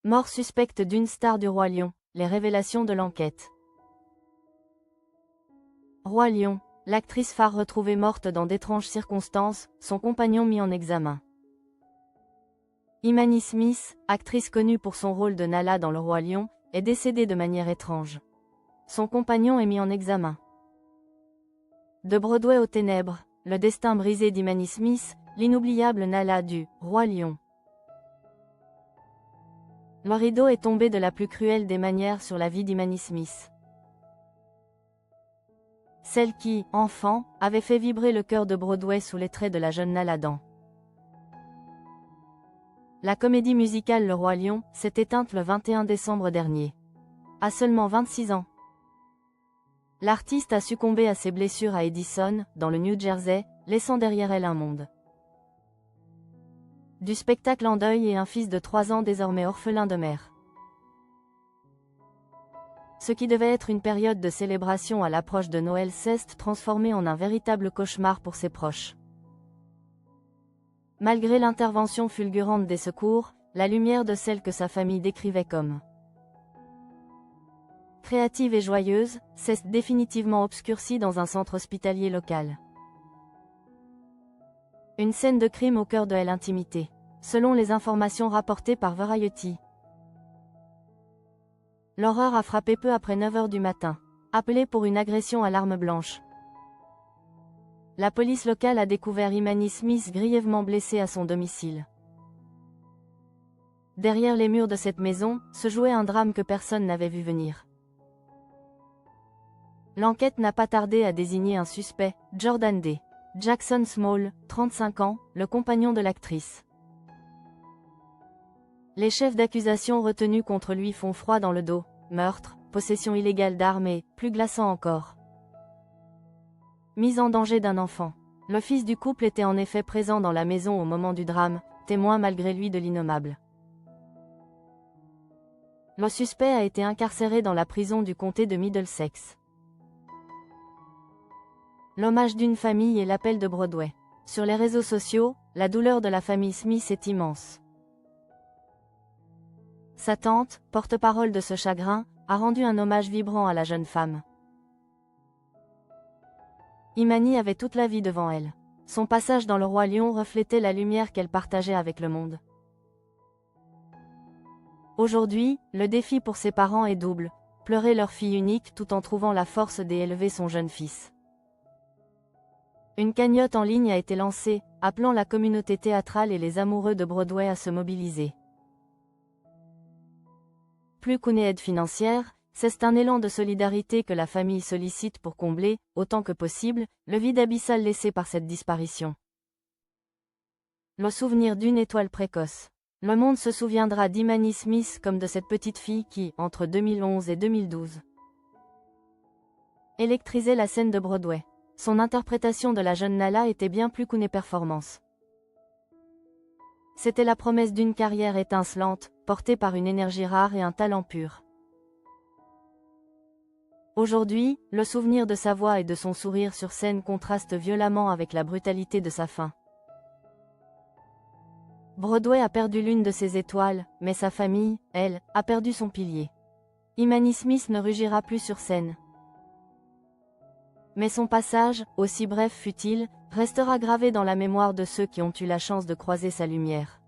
Mort suspecte d'une star du Roi Lion, les révélations de l'enquête. Roi Lion, l'actrice phare retrouvée morte dans d'étranges circonstances, son compagnon mis en examen. Imani Smith, actrice connue pour son rôle de Nala dans Le Roi Lion, est décédée de manière étrange. Son compagnon est mis en examen. De Broadway aux ténèbres, le destin brisé d'Imani Smith, l'inoubliable Nala du Roi Lion. Le rideau est tombé de la plus cruelle des manières sur la vie d'Imani Smith. Celle qui, enfant, avait fait vibrer le cœur de Broadway sous les traits de la jeune Nala dans la comédie musicale Le Roi Lion s'est éteinte le 21 décembre dernier. À seulement 26 ans. L'artiste a succombé à ses blessures à Edison, dans le New Jersey, laissant derrière elle un monde du spectacle en deuil et un fils de 3 ans désormais orphelin de mère. Ce qui devait être une période de célébration à l'approche de Noël s'est transformé en un véritable cauchemar pour ses proches. Malgré l'intervention fulgurante des secours, la lumière de celle que sa famille décrivait comme créative et joyeuse, s'est définitivement obscurcie dans un centre hospitalier local. Une scène de crime au cœur de l'intimité, selon les informations rapportées par Variety. L'horreur a frappé peu après 9 h du matin, appelé pour une agression à l'arme blanche. La police locale a découvert Imani Smith grièvement blessée à son domicile. Derrière les murs de cette maison, se jouait un drame que personne n'avait vu venir. L'enquête n'a pas tardé à désigner un suspect, Jordan D. Jackson Small, 35 ans, le compagnon de l'actrice. Les chefs d'accusation retenus contre lui font froid dans le dos, meurtre, possession illégale d'armes et, plus glaçant encore, mise en danger d'un enfant. Le fils du couple était en effet présent dans la maison au moment du drame, témoin malgré lui de l'innommable. Le suspect a été incarcéré dans la prison du comté de Middlesex. L'hommage d'une famille et l'appel de Broadway. Sur les réseaux sociaux, la douleur de la famille Smith est immense. Sa tante, porte-parole de ce chagrin, a rendu un hommage vibrant à la jeune femme. Imani avait toute la vie devant elle. Son passage dans Le Roi Lion reflétait la lumière qu'elle partageait avec le monde. Aujourd'hui, le défi pour ses parents est double, pleurer leur fille unique tout en trouvant la force d'élever son jeune fils. Une cagnotte en ligne a été lancée, appelant la communauté théâtrale et les amoureux de Broadway à se mobiliser. Plus qu'une aide financière, c'est un élan de solidarité que la famille sollicite pour combler, autant que possible, le vide abyssal laissé par cette disparition. Le souvenir d'une étoile précoce. Le monde se souviendra d'Imani Smith comme de cette petite fille qui, entre 2011 et 2012, électrisait la scène de Broadway. Son interprétation de la jeune Nala était bien plus qu'une performance. C'était la promesse d'une carrière étincelante, portée par une énergie rare et un talent pur. Aujourd'hui, le souvenir de sa voix et de son sourire sur scène contraste violemment avec la brutalité de sa fin. Broadway a perdu l'une de ses étoiles, mais sa famille, elle, a perdu son pilier. Imani Smith ne rugira plus sur scène. Mais son passage, aussi bref fut-il, restera gravé dans la mémoire de ceux qui ont eu la chance de croiser sa lumière.